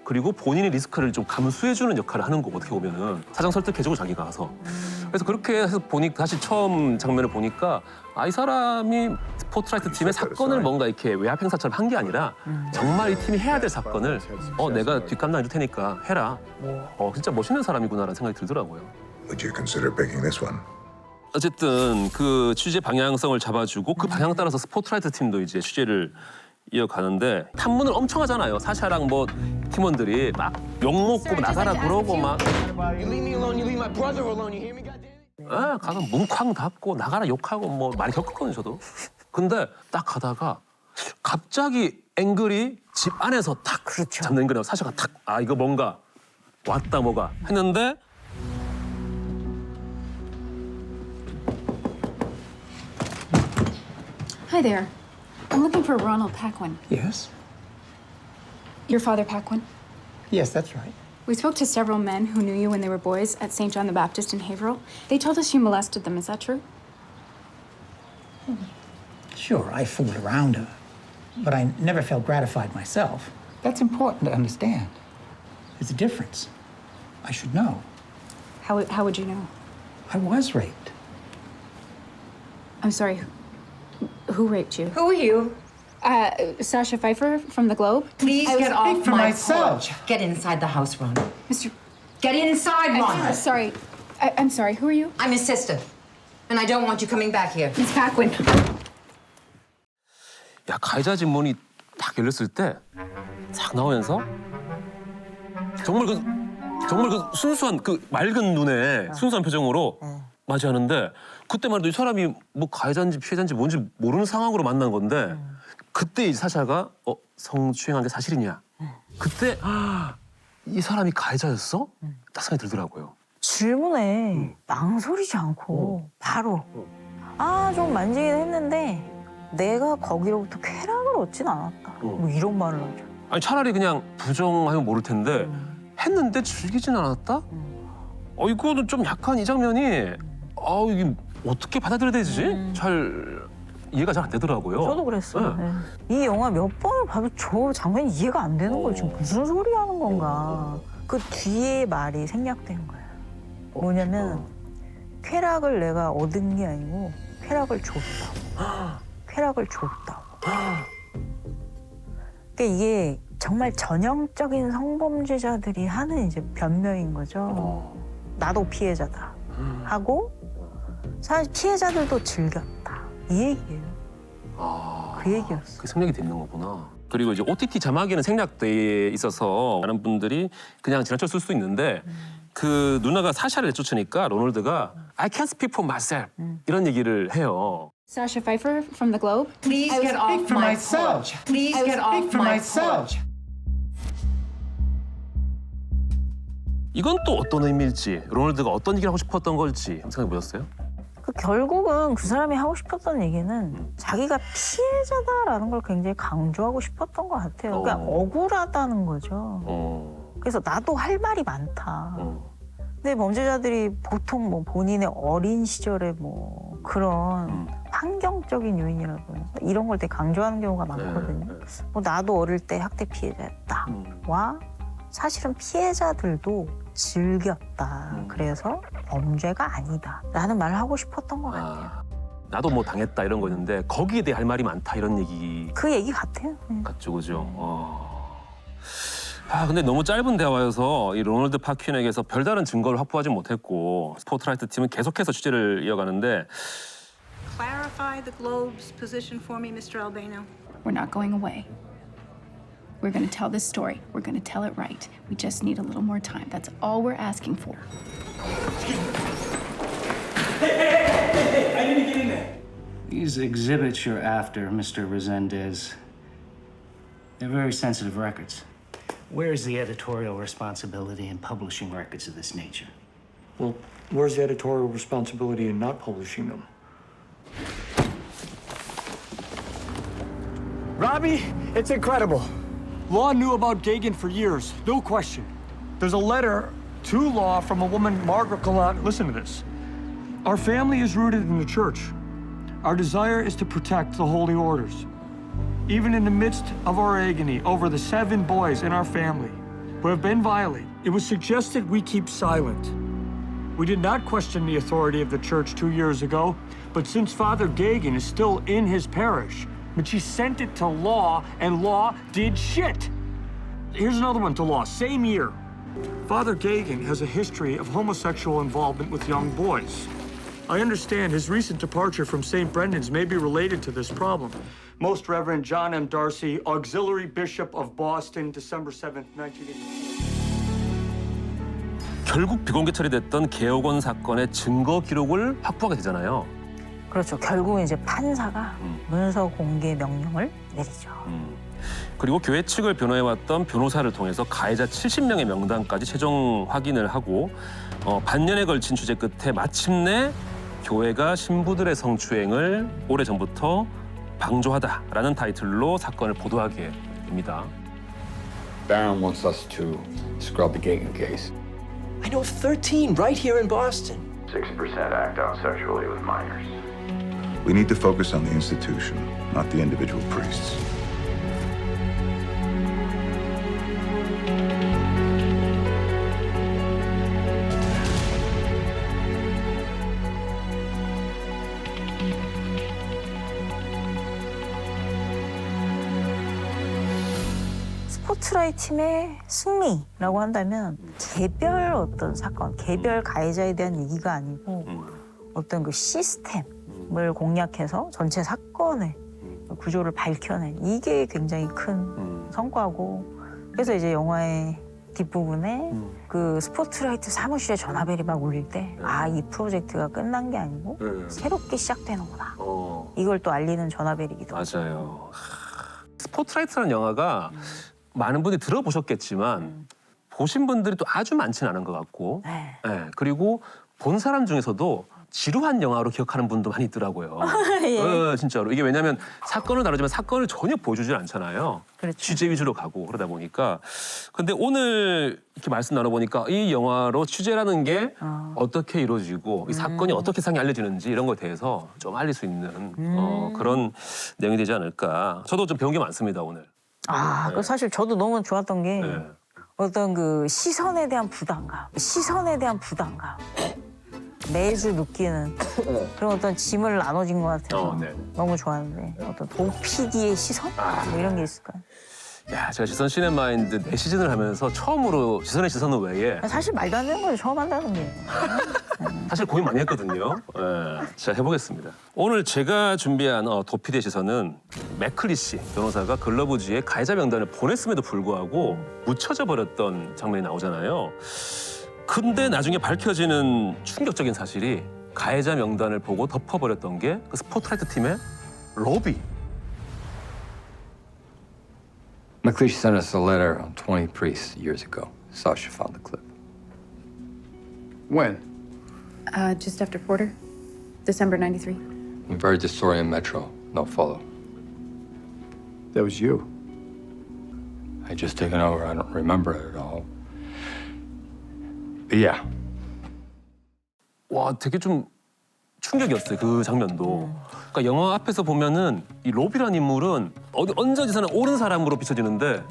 그리고 본인이 리스크를 좀 감수해주는 역할을 하는 거고, 어떻게 보면은 사장 설득해주고 자기가 가서. 그래서 그렇게 해서 보니까 다시 처음 장면을 보니까 이 사람이 스포트라이트 팀의 사건을 뭔가 이렇게 외압 행사처럼 한 게 아니라 정말 이 팀이 해야 될 사건을 내가 뒷감당 해줄 테니까 해라. 진짜 멋있는 사람이구나라는 생각이 들더라고요.
Would you consider picking this one?
어쨌든 그 취재 방향성을 잡아주고 그 방향 따라서 스포트라이트 팀도 이제 취재를 이어가는데 탐문을 엄청 하잖아요. 사샤랑 뭐 팀원들이 막 욕먹고 나가라 그러고 막 가서 뭉쾅 닫고 나가라 욕하고 뭐 많이 겪었거든요, 저도. 근데 딱 가다가 갑자기 앵글이 집 안에서 탁 잡는 거예요. 사샤가 탁 이거 뭔가 왔다 뭐가 했는데
Hi there. I'm looking for Ronald Paquin.
Yes?
Your father, Paquin?
Yes, that's right.
We spoke to several men who knew you when they were boys at St. John the Baptist in Haverhill. They told us you molested them. Is that true?
Sure, I fooled around, but I never felt gratified myself. That's important to understand. There's a difference. I should know.
How would you know?
I was raped.
I'm sorry. Who raped you?
Who are you?
Sasha Pfeiffer from the Globe.
Please
I was
get off
speaking for
my
myself.
porch. Get inside the house, Ron.
Mr.
Get inside, Ron.
Sorry. I'm sorry. Who are you?
I'm his sister, and I don't want you coming back here.
Miss Paquin.
야, 가해자 진문이 딱 열렸을 때 싹 나오면서 정말 그 순수한 그 맑은 눈에 순수한 표정으로 맞이하는데 그때만 해도 이 사람이 뭐 가해자인지 피해자인지 뭔지 모르는 상황으로 만난 건데 그때 이 사샤가 성추행한 게 사실이냐? 그때 이 사람이 가해자였어? 딱 생각이 들더라고요.
질문에 망설이지 않고 바로 좀 만지긴 했는데 내가 거기로부터 쾌락을 얻진 않았다. 뭐 이런 말을 하죠.
아니 차라리 그냥 부정하면 모를 텐데 했는데 즐기진 않았다? 이거는 좀 약간 이 장면이 이게 어떻게 받아들여야 되지? 잘 이해가 잘 안 되더라고요.
저도 그랬어요. 네. 이 영화 몇 번을 봐도 저 장면이 이해가 안 되는 거예요. 지금 무슨 소리 하는 건가. 그 뒤에 말이 생략된 거예요. 뭐냐면 쾌락을 내가 얻은 게 아니고 쾌락을 줬다. 쾌락을 줬다. 그러니까 이게 정말 전형적인 성범죄자들이 하는 이제 변명인 거죠. 나도 피해자다 하고 사실 피해자들도 즐겼다. 이 얘기예요. 그 얘기였어.
그 생략이 되는 거구나. 그리고 이제 OTT 자막에는 생략돼 있어서 많은 분들이 그냥 지나쳐 쓸 수 있는데 그 누나가 사샤를 내쫓으니까 로널드가 I can't speak for myself 이런 얘기를 해요.
Sasha Pfeiffer from the Globe.
Please
I
get
was
off
speak for
my
myself.
porch. Please
I was
get
speak
off
for
my
myself.
porch.
이건 또 어떤 의미일지, 로널드가 어떤 얘기를 하고 싶었던 걸지 생각해 보셨어요?
결국은 그 사람이 하고 싶었던 얘기는 자기가 피해자다라는 걸 굉장히 강조하고 싶었던 것 같아요. 그러니까 억울하다는 거죠. 그래서 나도 할 말이 많다. 근데 범죄자들이 보통 뭐 본인의 어린 시절에 뭐 그런 환경적인 요인이라든가 이런 걸 되게 강조하는 경우가 많거든요. 뭐 나도 어릴 때 학대 피해자였다. 와 사실은 피해자들도 즐겼다. 그래서 범죄가 아니다. 라는 말을 하고 싶었던 것 같아요.
나도 뭐 당했다 이런 거였는데 거기에 대해 할 말이 많다 이런 얘기.
그 얘기 같아요.
같죠, 그죠? 근데 너무 짧은 대화여서 이 로널드 파퀸에게서 별다른 증거를 확보하지 못했고 스포트라이트 팀은 계속해서 취재를 이어가는데
Clarify the Globe's position for me, Mr. Albano.
We're not going away. We're going to tell this story. We're going to tell it right. We just need a little more time. That's all we're asking for.
Hey, I didn't get in there. These exhibits you're after, Mr. Resendez, they're very sensitive records. Where's the editorial responsibility in publishing records of this nature?
Well, where's the editorial responsibility in not publishing them?
Robbie, it's incredible. Law knew about Gagan for years, no question. There's a letter to Law from a woman, Margaret Gallant. Listen to this.
Our family is rooted in the church. Our desire is to protect the holy orders. Even in the midst of our agony over the 7 boys in our family who have been violated, it was suggested we keep silent. We did not question the authority of the church 2 years ago, but since Father Gagan is still in his parish, Michi sent it to law, and law did shit. Here's another one to law, same year. Father Gagan has a history of homosexual involvement with young boys. I understand his recent departure from St. Brendan's may be related to this problem. Most Reverend John M. Darcy, Auxiliary Bishop of Boston, December 7th, 1980.
결국 비공개 처리됐던 개혁원 사건의 증거 기록을 확보하게 되잖아요.
그렇죠. 결국 이제 판사가 문서 공개 명령을 내리죠.
그리고 교회 측을 변호해왔던 변호사를 통해서 가해자 70명의 명단까지 최종 확인을 하고 반년에 걸친 취재 끝에 마침내 교회가 신부들의 성추행을 오래전부터 방조하다라는 타이틀로 사건을 보도하게 됩니다.
Barron wants us to scrub the Gagan case.
I know of 13 right here in Boston.
6% act out sexually with minors.
We need to focus on the institution, not the individual priests.
스포트라이트 팀의 승리라고 한다면 개별 어떤 사건, 개별 가해자에 대한 얘기가 아니고 어떤 그 시스템을 공략해서 전체 사건의 구조를 밝혀낸 이게 굉장히 큰 성과고 그래서 이제 영화의 뒷부분에 그 스포트라이트 사무실에 전화벨이 막 울릴 때 아, 이 프로젝트가 끝난 게 아니고 새롭게 시작되는구나. 이걸 또 알리는 전화벨이기도 하고.
맞아요. 스포트라이트라는 영화가 많은 분들이 들어보셨겠지만 보신 분들이 또 아주 많지는 않은 것 같고 네, 그리고 본 사람 중에서도 지루한 영화로 기억하는 분도 많이 있더라고요.
예.
진짜로. 이게 왜냐하면 사건을 다루지만 사건을 전혀 보여주질 않잖아요.
그렇죠.
취재 위주로 가고 그러다 보니까. 근데 오늘 이렇게 말씀 나눠보니까 이 영화로 취재라는 게 어떻게 이루어지고 이 사건이 어떻게 세상에 알려지는지 이런 거에 대해서 좀 알릴 수 있는 그런 내용이 되지 않을까. 저도 좀 배운 게 많습니다, 오늘.
아, 그 사실 저도 너무 좋았던 게 어떤 그 시선에 대한 부담감, 매주 느끼는 그런 어떤 짐을 나눠진 것 같아서 너무 좋았는데 어떤 도PD의 시선? 뭐 이런 게 있을까요?
야, 제가 시선 시네마인드 4시즌을 하면서 처음으로 시선의 시선은 외에
사실 말도 안 되는 거죠, 처음 한다는 게.
사실 고민 많이 했거든요. 자, 해보겠습니다. 오늘 제가 준비한 도피디의 시선은 맥클리시 변호사가 글러브지에 가해자 명단을 보냈음에도 불구하고 묻혀져 버렸던 장면이 나오잖아요. 근데 나중에 밝혀지는 충격적인 사실이 가해자 명단을 보고 덮어버렸던 게 그 스포트라이트 팀의 로비.
McLeish sent us a letter on 20 priests years ago. Sasha found the clip.
When?
Just after Porter, December 93.
We've heard the story in Metro. No follow.
That was you.
I just taken over. I don't remember it at all. But yeah.
와, 되게 좀 충격이었어요, 그 장면도. 그러니까 영화 앞에서 보면은 이 로비라는 인물은 언제지사는 옳은 사람으로 비춰지는데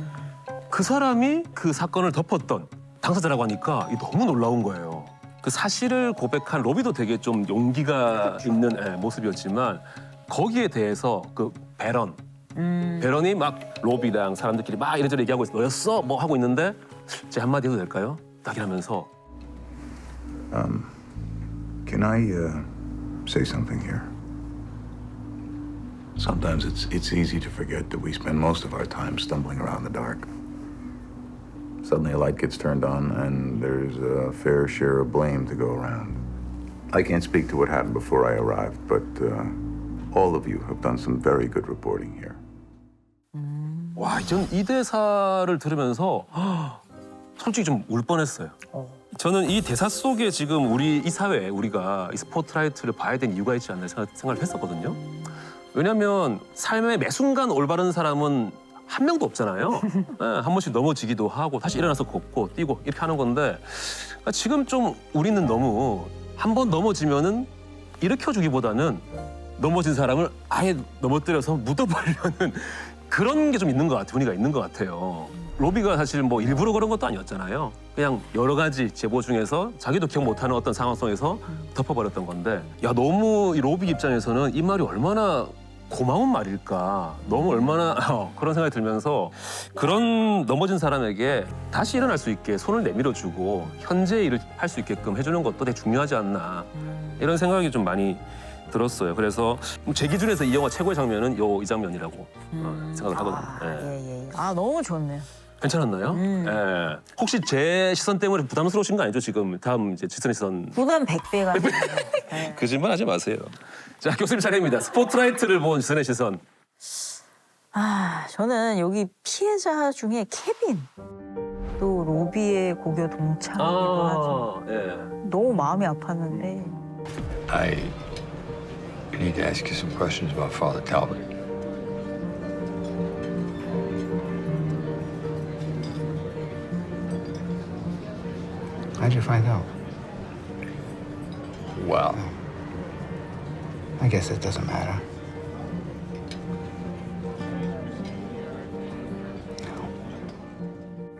그 사람이 그 사건을 덮었던 당사자라고 하니까 너무 놀라운 거예요. 그 사실을 고백한 로비도 되게 좀 용기가 있는 모습이었지만 거기에 대해서 그 베런이 막 로비랑 사람들끼리 막 이래저래 얘기하고 있어. 너였어? 뭐 하고 있는데 제 한마디 해도 될까요? 딱 이러면서
Can I say something here? Sometimes it's easy to forget that we spend most of our time stumbling around in the dark. Suddenly a light gets turned on and there's a fair share of blame to go around. I can't speak to what happened before I arrived, but all of you have done some very good reporting here.
와, 전 이 대사를 들으면서 솔직히 좀 울 뻔했어요. 저는 이 대사 속에 지금 우리 이 사회에 우리가 이 스포트라이트를 봐야 되는 이유가 있지 않나 생각을 했었거든요. 왜냐하면 삶의 매 순간 올바른 사람은 한 명도 없잖아요. 한 번씩 넘어지기도 하고 다시 일어나서 걷고 뛰고 이렇게 하는 건데 지금 좀 우리는 너무 한 번 넘어지면은 일으켜주기보다는 넘어진 사람을 아예 넘어뜨려서 묻어버리려는 그런 게 좀 있는 것 같아요. 분위기가 있는 것 같아요. 로비가 사실 뭐 일부러 그런 것도 아니었잖아요. 그냥 여러 가지 제보 중에서 자기도 기억 못하는 어떤 상황 속에서 덮어버렸던 건데, 야, 너무 이 로비 입장에서는 이 말이 얼마나 고마운 말일까, 너무 얼마나 그런 생각이 들면서 그런 넘어진 사람에게 다시 일어날 수 있게 손을 내밀어주고 현재 일을 할 수 있게끔 해주는 것도 되게 중요하지 않나, 이런 생각이 좀 많이 들었어요. 그래서 제 기준에서 이 영화 최고의 장면은 이 장면이라고 생각을 하거든요. 예.
아, 너무 좋네요.
괜찮았나요? 예. 혹시 제 시선 때문에 부담스러우신 거 아니죠? 지금 다음 이제 지선의 시선.
부담 100배가.
거짓말 하지 마세요. 자, 교수님 차례입니다. 스포트라이트를 본 지선의 시선.
아, 저는 여기 피해자 중에 케빈, 또 로비의 고교 동창이기도 하죠.
예.
너무 마음이 아팠는데.
I need to ask you some questions about Father Talbot.
How'd you find out?
Well,
I guess it doesn't matter.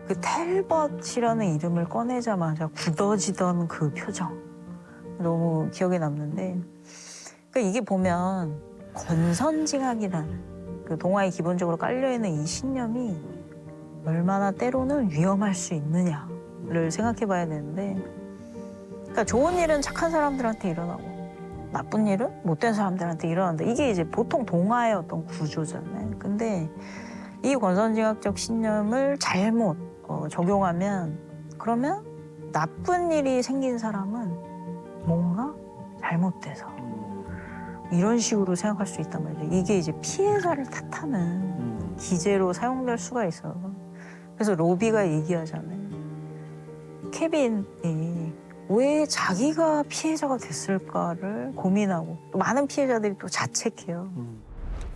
그 텔벗이라는 이름을 꺼내자마자 굳어지던 그 표정, 너무 기억에 남는데, 그러니까 이게 보면 권선징악이라는 그 동화에 기본적으로 깔려있는 이 신념이 얼마나 때로는 위험할 수 있느냐를 생각해봐야 되는데, 그러니까 좋은 일은 착한 사람들한테 일어나고 나쁜 일은 못된 사람들한테 일어난다. 이게 이제 보통 동화의 어떤 구조잖아요. 근데 이 권선징악적 신념을 잘못 적용하면, 그러면 나쁜 일이 생긴 사람은 뭔가 잘못돼서 이런 식으로 생각할 수 있단 말이죠. 이게 이제 피해자를 탓하는 기제로 사용될 수가 있어요. 그래서 로비가 얘기하잖아요. 케빈이 왜 자기가 피해자가 됐을까를 고민하고, 또 많은 피해자들이 또 자책해요.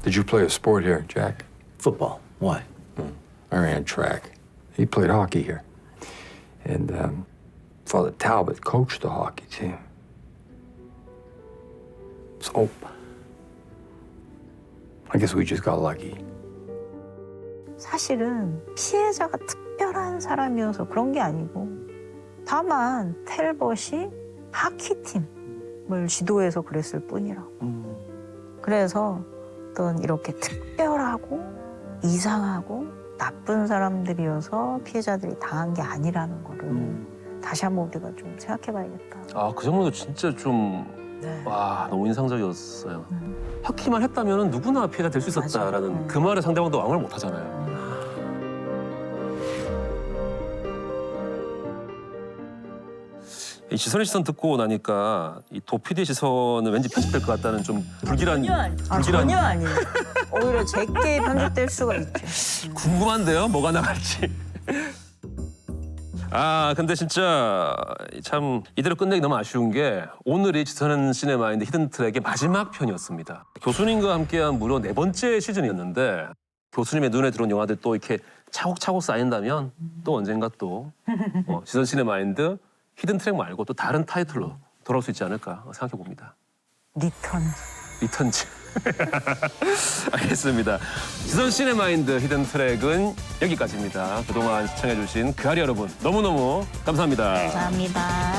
did you play a sport here, Jack?
Football. Why?
I ran track. He played hockey here. And Father Talbot coached the hockey team. So, I guess we just got lucky.
사실은 피해자가 특별한 사람이어서 그런 게 아니고, 다만 텔벗이 하키팀을 지도해서 그랬을 뿐이라고. 그래서 어떤 이렇게 특별하고 이상하고 나쁜 사람들이어서 피해자들이 당한 게 아니라는 거를 다시 한번 우리가 좀 생각해봐야겠다.
아, 그 장면도 진짜 좀 와, 너무 인상적이었어요. 하키만 했다면 누구나 피해자 될 수 있었다라는 그 말에 상대방도 왕을 못 하잖아요. 이 지선의 시선 듣고 나니까 이 도피디의 시선은 왠지 편집될 것 같다는 좀 불길한.
전혀 아니에요. 오히려 제게 편집될 수가 있죠.
궁금한데요, 뭐가 나갈지. 아, 근데 진짜 참 이대로 끝내기 너무 아쉬운 게, 오늘이 지선 시네마인드 히든 트랙의 마지막 편이었습니다. 교수님과 함께한 무려 4번째 시즌이었는데, 교수님의 눈에 들어온 영화들 또 이렇게 차곡차곡 쌓인다면 또 언젠가 또 지선 시네마인드 히든 트랙 말고 또 다른 타이틀로 돌아올 수 있지 않을까 생각해 봅니다. 리턴즈. 알겠습니다. 지선 시네마인드 히든 트랙은 여기까지입니다. 그동안 시청해주신 그아리 여러분, 너무너무 감사합니다.
감사합니다.